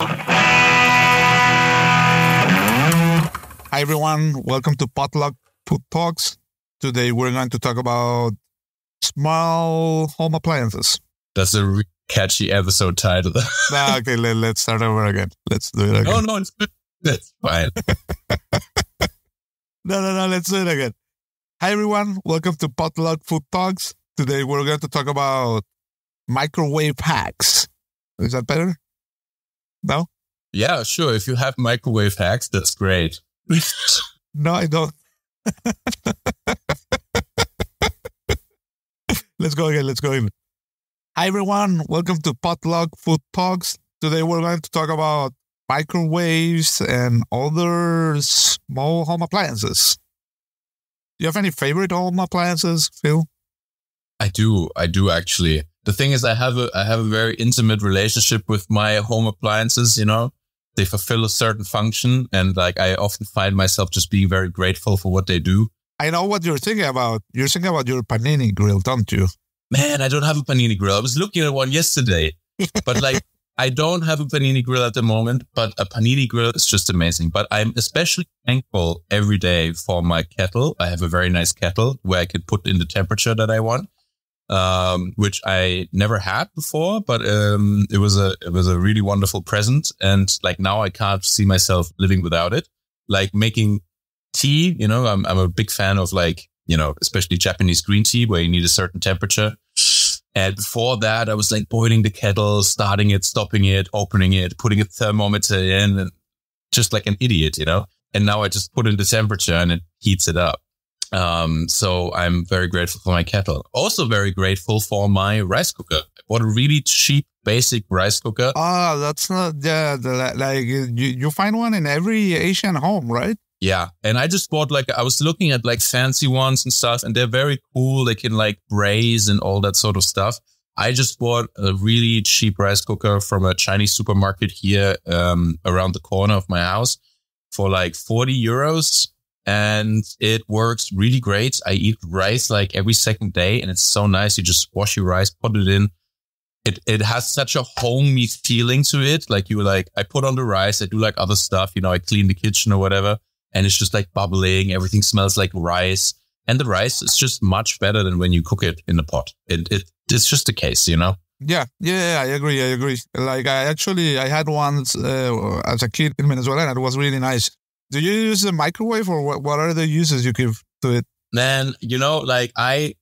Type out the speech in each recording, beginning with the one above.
Hi everyone, welcome to Potluck Food Talks. Today we're going to talk about small home appliances. That's a really catchy episode title. Okay, let's start over again. Let's do it again. No, it's good. That's fine. No, let's do it again. Hi everyone, welcome to Potluck Food Talks. Today we're going to talk about microwave hacks. Is that better? No? Yeah, sure. If you have microwave hacks, that's great. No, I don't. Let's go again. Hi everyone, welcome to Potluck Food Talks. Today we're going to talk about microwaves and other small home appliances. Do you have any favorite home appliances, Phil? I do actually. The thing is, I have a very intimate relationship with my home appliances, you know. They fulfill a certain function, and like I often find myself just being very grateful for what they do. I know what you're thinking about. You're thinking about your panini grill, don't you? Man, I don't have a panini grill. I was looking at one yesterday, but like I don't have a panini grill at the moment, but a panini grill is just amazing. But I'm especially thankful every day for my kettle. I have a very nice kettle where I can put in the temperature that I want. Which I never had before, but it was a really wonderful present, and like now I can't see myself living without it. Like making tea, you know, I'm a big fan of, like, you know, especially Japanese green tea where you need a certain temperature. And before that, I was like boiling the kettle, starting it, stopping it, opening it, putting a thermometer in, and just like an idiot, you know. And now I just put in the temperature and it heats it up. So I'm very grateful for my kettle. Also very grateful for my rice cooker. I bought a really cheap, basic rice cooker. That's not, like you find one in every Asian home, right? Yeah. And I just bought I was looking at like fancy ones and stuff, and they're very cool. They can like braise and all that sort of stuff. I just bought a really cheap rice cooker from a Chinese supermarket here, around the corner of my house for like 40 euros. And it works really great. I eat rice like every second day, and it's so nice. You just wash your rice, put it in. It has such a homey feeling to it. Like I put on the rice, I do like other stuff, you know, I clean the kitchen or whatever, and it's just like bubbling. Everything smells like rice, and the rice is just much better than when you cook it in the pot. It's just the case, you know? Yeah, I agree. Like I had one as a kid in Venezuela, and it was really nice. Do you use a microwave, or what are the uses you give to it? Man, you know, like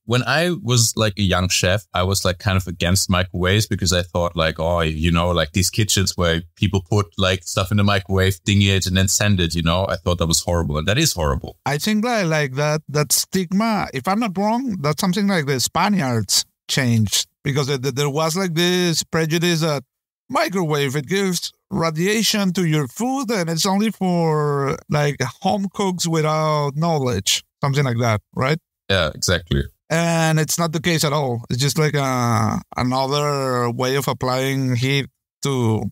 when I was like a young chef, I was like kind of against microwaves because I thought like, oh, you know, like these kitchens where people put like stuff in the microwave, ding it, and then send it, you know, I thought that was horrible. And that is horrible. I think like that stigma, if I'm not wrong, that's something like the Spaniards changed, because there was like this prejudice that microwave, it gives radiation to your food, and it's only for like home cooks without knowledge, something like that, right? Yeah, exactly. And it's not the case at all. It's just like another way of applying heat to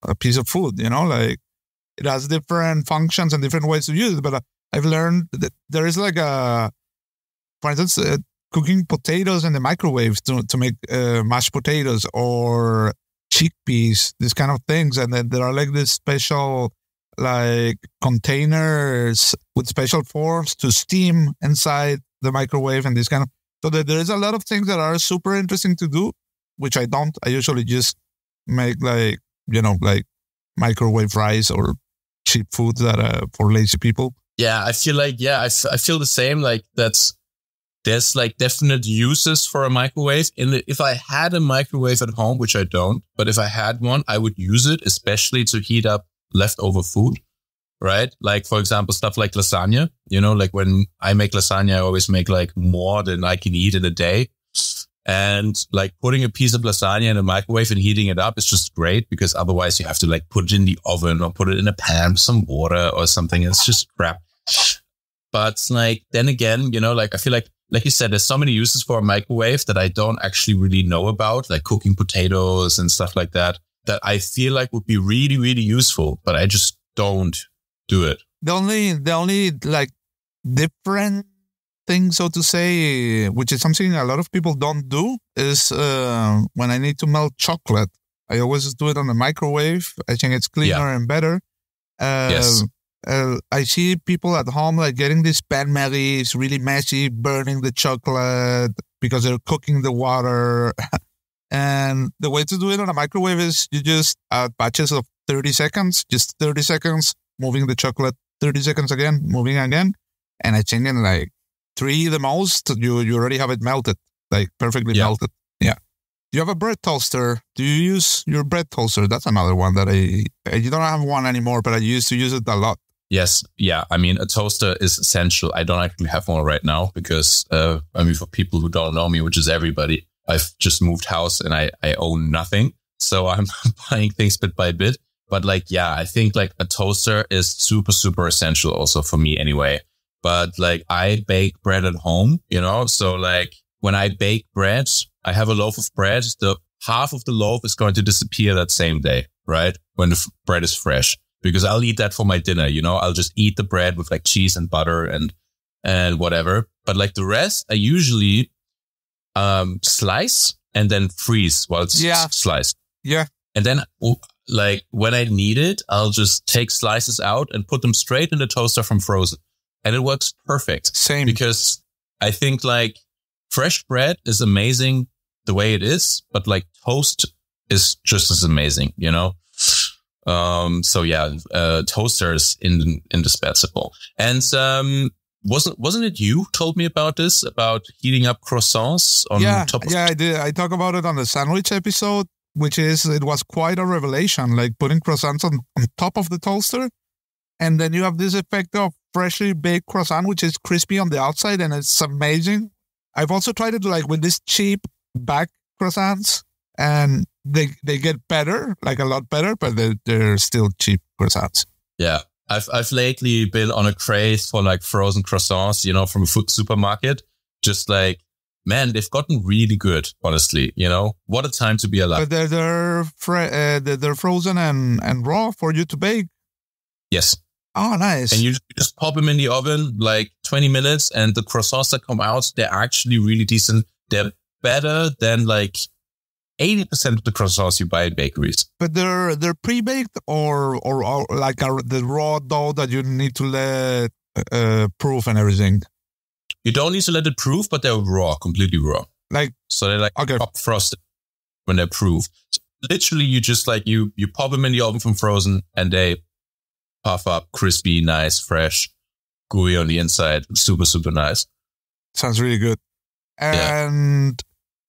a piece of food, you know, like it has different functions and different ways to use it. But I've learned that there is like for instance, cooking potatoes in the microwave to make mashed potatoes or chickpeas, these kind of things. And then there are like this special like containers with special forks to steam inside the microwave and this kind of. So there is a lot of things that are super interesting to do, which I don't. I usually just make like, you know, like microwave rice or cheap foods that for lazy people. Yeah, I feel like, I feel the same. Like there's like definite uses for a microwave. If I had a microwave at home, which I don't, but if I had one, I would use it, especially to heat up leftover food, right? Like, for example, stuff like lasagna, you know, like when I make lasagna, I always make like more than I can eat in a day. And like putting a piece of lasagna in a microwave and heating it up is just great, because otherwise you have to like put it in the oven or put it in a pan with some water or something. It's just crap. But like, then again, you know, like I feel like you said, there's so many uses for a microwave that I don't actually really know about, like cooking potatoes and stuff like that I feel like would be really, really useful, but I just don't do it. The only like different thing, so to say, which is something a lot of people don't do, is when I need to melt chocolate. I always do it on the microwave. I think it's cleaner and better. Yes. I see people at home like getting this bain-marie. It's really messy, burning the chocolate because they're cooking the water. And the way to do it on a microwave is you just add batches of 30 seconds, just 30 seconds, moving the chocolate, 30 seconds again, moving again. And I think in like 3 the most, you already have it melted, like perfectly melted. Yeah. You have a bread toaster. Do you use your bread toaster? That's another one that you don't have one anymore, but I used to use it a lot. Yes. Yeah. I mean, a toaster is essential. I don't actually have one right now because, for people who don't know me, which is everybody, I've just moved house and I own nothing. So I'm buying things bit by bit. But like, yeah, I think like a toaster is super, super essential also for me anyway. But like I bake bread at home, so like when I bake bread, I have a loaf of bread. The half of the loaf is going to disappear that same day, right? When the bread is fresh. Because I'll eat that for my dinner, I'll just eat the bread with like cheese and butter and whatever. But like the rest, I usually slice and then freeze while it's sliced. Yeah. And then like when I need it, I'll just take slices out and put them straight in the toaster from frozen. And it works perfect. Same. Because I think like fresh bread is amazing the way it is, but like toast is just as amazing, So yeah, toaster is indispensable. And wasn't it you who told me about this, about heating up croissants on top of I did. I talk about it on the sandwich episode, it was quite a revelation, like putting croissants on top of the toaster. And then you have this effect of freshly baked croissant, which is crispy on the outside, and it's amazing. I've also tried it like with these cheap back croissants, and they get better, like a lot better, but they're still cheap croissants. Yeah. I've lately been on a craze for like frozen croissants, from a food supermarket. Just like, man, they've gotten really good, honestly. What a time to be alive. But they're frozen and raw for you to bake. Yes. Oh, nice. And you just pop them in the oven like 20 minutes, and the croissants that come out, they're actually really decent. They're better than like 80% of the croissants you buy in bakeries. But they're pre-baked or like the raw dough that you need to let proof and everything? You don't need to let it proof, but they're raw, completely raw. So they're like top frosted when they're proof. So literally, you just like you pop them in the oven from frozen, and they puff up, crispy, nice, fresh, gooey on the inside, super, super nice. Sounds really good. And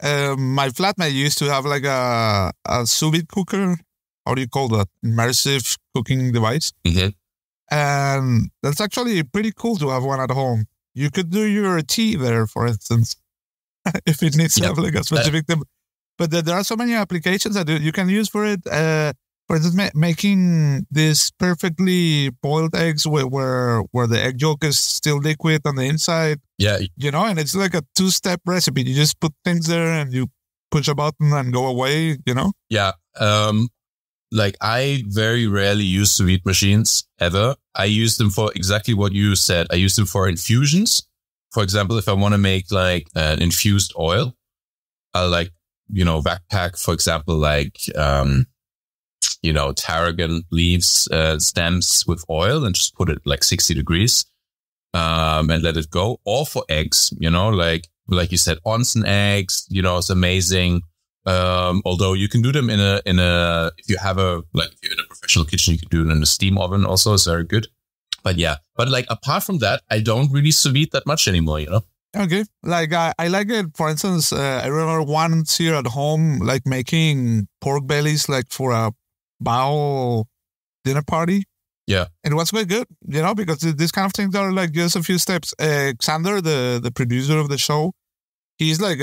my flatmate used to have like a sous vide cooker. How do you call that? Immersive cooking device. Mm-hmm. And that's actually pretty cool to have one at home. You could do your tea there, for instance, if it needs to have like a specific But there are so many applications that you can use for it. For instance, making these perfectly boiled eggs where the egg yolk is still liquid on the inside. Yeah. And it's like a 2-step recipe. You just put things there and you push a button and go away, Yeah. Like I very rarely use sous vide machines ever. I use them for exactly what you said. I use them for infusions. For example, if I want to make like an infused oil, I'll like, backpack, for example, like, tarragon leaves, stems with oil and just put it like 60 degrees, and let it go. Or for eggs, like you said, onsen eggs, it's amazing. Although you can do them if you're in a professional kitchen, you can do it in a steam oven also. It's very good. But yeah, like apart from that, I don't really sous vide that much anymore, Okay. Like I like it. For instance, I remember once here at home, like making pork bellies, like for a bao dinner party. Yeah. And it was quite good, because these kind of things are like just a few steps. Xander, the producer of the show, he's like,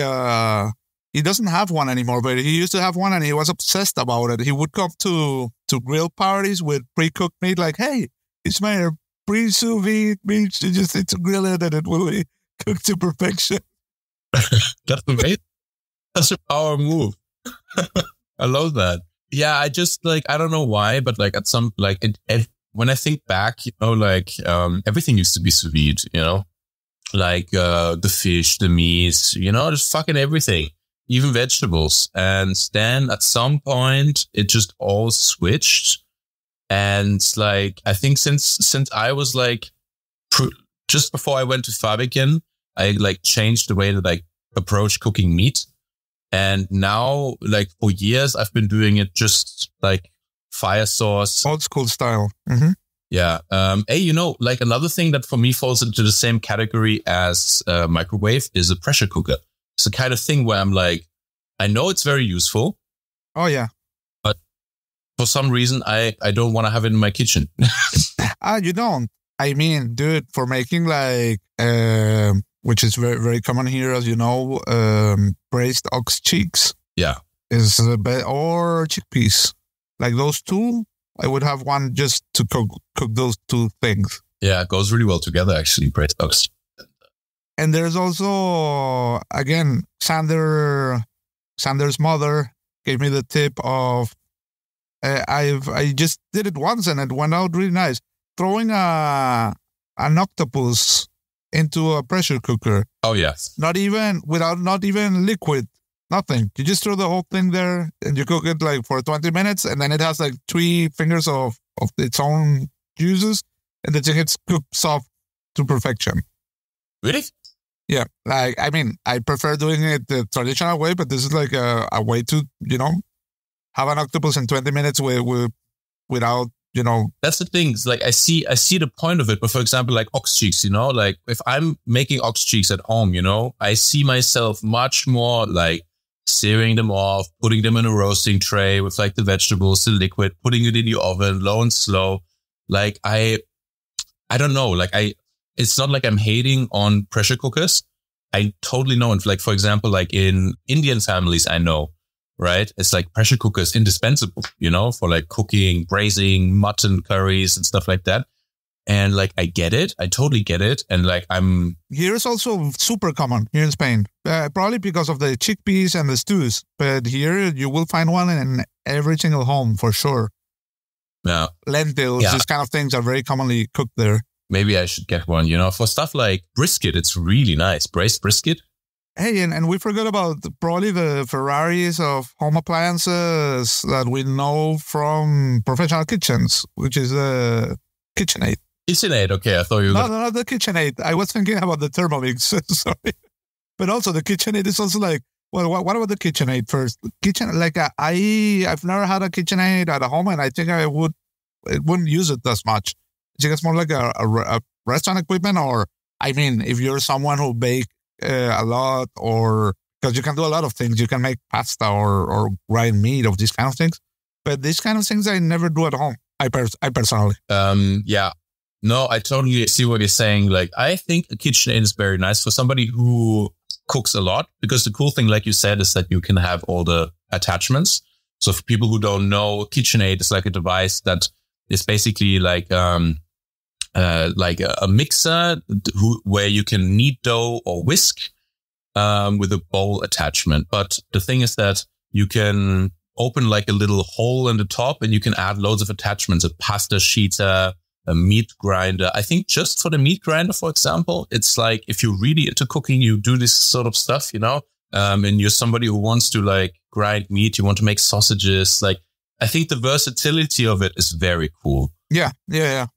he doesn't have one anymore, but he used to have one and he was obsessed about it. He would come to grill parties with pre-cooked meat, like, hey, it's my pre-sous vide meat. You just need to grill it and it will be cooked to perfection. That's amazing. That's a power move. I love that. Yeah, I just like, I don't know why, but like at some, like when I think back, everything used to be sous vide, like the fish, the meat, just fucking everything. even vegetables. And then at some point, it just all switched. And like, I think since I was like, just before I went to Fabian, I like changed the way that I approach cooking meat. And now, like for years, I've been doing it just like fire sauce. Old school style. Mm-hmm. Yeah. Hey, like another thing that for me falls into the same category as microwave is a pressure cooker. It's the kind of thing where I'm like, I know it's very useful. Oh, yeah. But for some reason, I don't want to have it in my kitchen. You don't. I mean, dude, for making like, which is very, very common here, as you know, braised ox cheeks. Yeah. Is or chickpeas. Like those two, I would have one just to cook those two things. Yeah, it goes really well together, actually, braised ox. And there's also, again, Sanders' mother gave me the tip of, I just did it once and it went out really nice. Throwing an octopus into a pressure cooker. Oh, yes. Not even liquid, nothing. You just throw the whole thing there and you cook it like for 20 minutes and then it has like 3 fingers of its own juices and the thing gets cooked soft to perfection. Really? Yeah. Like, I mean, I prefer doing it the traditional way, but this is like a way to, have an octopus in 20 minutes without, That's the thing. It's like I see the point of it. But for example, like ox cheeks, like if I'm making ox cheeks at home, I see myself much more like searing them off, putting them in a roasting tray with like the vegetables, the liquid, putting it in the oven, low and slow. Like I don't know. Like it's not like I'm hating on pressure cookers. I totally know. And like, for example, like in Indian families, I know. Right? It's like pressure cookers indispensable, for like cooking, braising, mutton curries and stuff like that. And like, I get it. I totally get it. And like, Here is also super common here in Spain, probably because of the chickpeas and the stews. But here you will find one in every single home for sure. Yeah. Lentils, these kind of things are very commonly cooked there. Maybe I should get one, for stuff like brisket. It's really nice. Braised brisket. Hey, and we forgot about probably the Ferraris of home appliances that we know from professional kitchens, which is KitchenAid. KitchenAid, okay. I thought you were No, not the KitchenAid. I was thinking about the Thermomix, sorry. But also the KitchenAid is also like, well, what about the KitchenAid first? I've never had a KitchenAid at home, and I think wouldn't use it as much. I think it's more like a restaurant equipment, or, I mean, if you're someone who bakes a lot, or because you can do a lot of things. You can make pasta or grind meat of these kind of things. But these kind of things I never do at home. I personally. Yeah. No, I totally see what you're saying. Like, I think a KitchenAid is very nice for somebody who cooks a lot, because the cool thing, like you said, is that you can have all the attachments. So for people who don't know, KitchenAid is like a device that is basically like a mixer where you can knead dough or whisk with a bowl attachment. But the thing is that you can open like a little hole in the top and you can add loads of attachments, a pasta sheeter, a meat grinder. I think just for the meat grinder, for example, it's like if you're really into cooking, you do this sort of stuff, and you're somebody who wants to like grind meat, you want to make sausages. Like, I think the versatility of it is very cool. Yeah,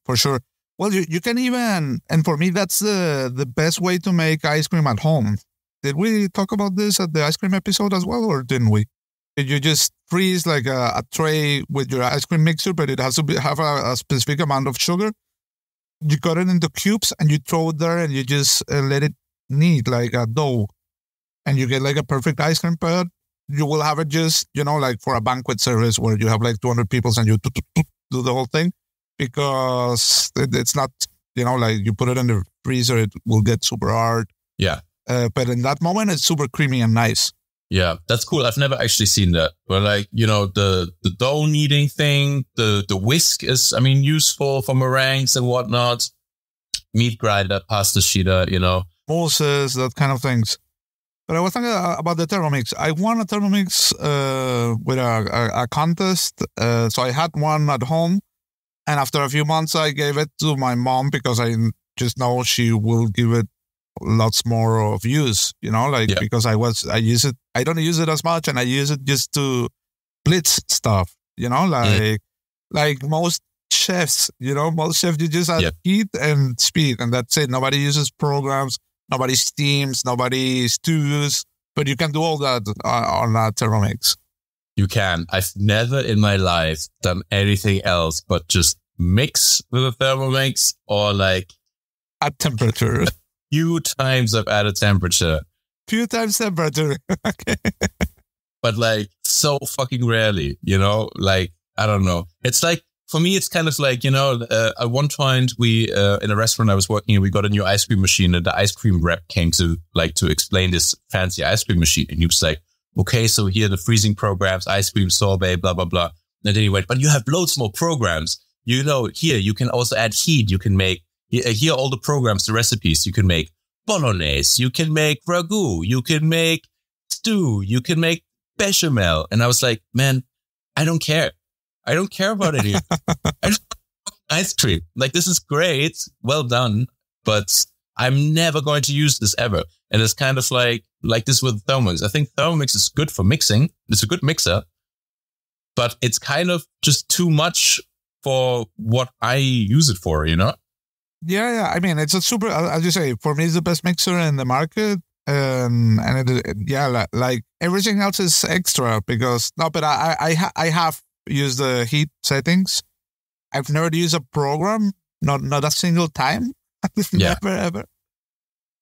for sure. Well, you can even, and for me, that's the best way to make ice cream at home. Did we talk about this at the ice cream episode as well, or didn't we? Did you just freeze like a tray with your ice cream mixer, but it has to have a specific amount of sugar? You cut it into cubes and you throw it there and you just let it knead like a dough. And you get like a perfect ice cream, but you will have it just, like for a banquet service where you have like 200 people and you do the whole thing. Because it's not, like you put it in the freezer, it will get super hard. Yeah. But in that moment, it's super creamy and nice. Yeah, that's cool. I've never actually seen that. But like, the dough kneading thing, the whisk is, useful for meringues and whatnot. Meat grinder, pasta sheeter, Mousses, that kind of things. But I was thinking about the Thermomix. I won a Thermomix with a contest. So I had one at home. And after a few months, I gave it to my mom because I just know she will give it lots more of use, because I use it, I don't use it as much, and I use it just to blitz stuff, like most chefs, most chefs, you just add heat and speed, and that's it. Nobody uses programs, nobody steams, nobody stews, but you can do all that on that Thermomix. You can. I've never in my life done anything else but just mix with a Thermomix, or like at temperature. A few times I've added temperature. Few times temperature. Okay. But like so fucking rarely, like, I don't know. It's like, for me, it's kind of like, at one point we, in a restaurant I was working in, we got a new ice cream machine, and the ice cream rep came to explain this fancy ice cream machine. And he was like, okay, so here are the freezing programs, ice cream, sorbet, blah, blah, blah. And then he went, but you have loads more programs. Here you can also add heat. You can make, here are all the programs, the recipes. You can make bolognese. You can make ragu. You can make stew. You can make bechamel. And I was like, man, I don't care. I don't care about any. I just ice cream. Like, this is great. Well done. But I'm never going to use this ever. And it's kind of like this with Thermomix. I think Thermomix is good for mixing. It's a good mixer, but it's kind of just too much for what I use it for, Yeah. I mean, it's a super, as you say, for me, it's the best mixer in the market. And like everything else is extra because, but I have used the heat settings. I've never used a program, not a single time. Never, ever.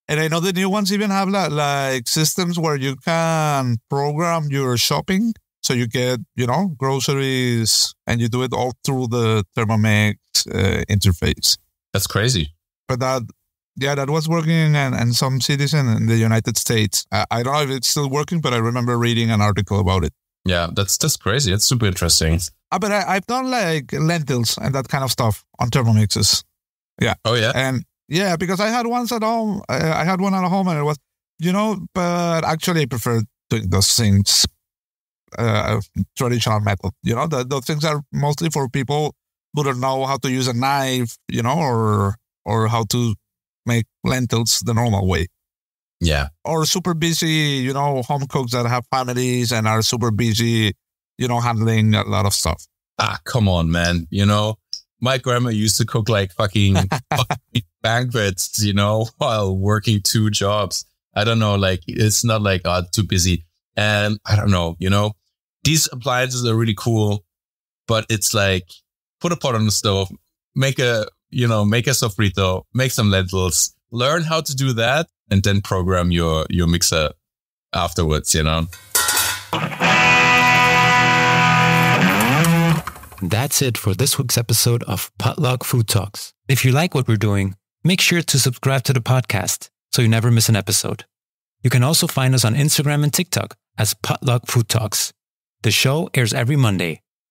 And I know the new ones even have like systems where you can program your shopping. So you get, groceries, and you do it all through the Thermomix interface. That's crazy. But that was working in some cities in the United States. I don't know if it's still working, but I remember reading an article about it. Yeah, that's crazy. That's super interesting. But I've done like lentils and that kind of stuff on Thermomixes. Yeah. Oh, yeah? And yeah, because I had ones at home. I had one at home, and it was, but actually I prefer doing those things traditional method. Those things are mostly for people who don't know how to use a knife, or how to make lentils the normal way. Yeah. Or super busy, home cooks that have families and are super busy, handling a lot of stuff. Come on, man. My grandma used to cook like fucking banquets, while working 2 jobs. I don't know, like, it's not like, too busy. And I don't know, these appliances are really cool, but it's like, put a pot on the stove, make a sofrito, make some lentils, learn how to do that, and then program your mixer afterwards, That's it for this week's episode of Potluck Food Talks. If you like what we're doing, make sure to subscribe to the podcast so you never miss an episode. You can also find us on Instagram and TikTok as Potluck Food Talks. The show airs every Monday.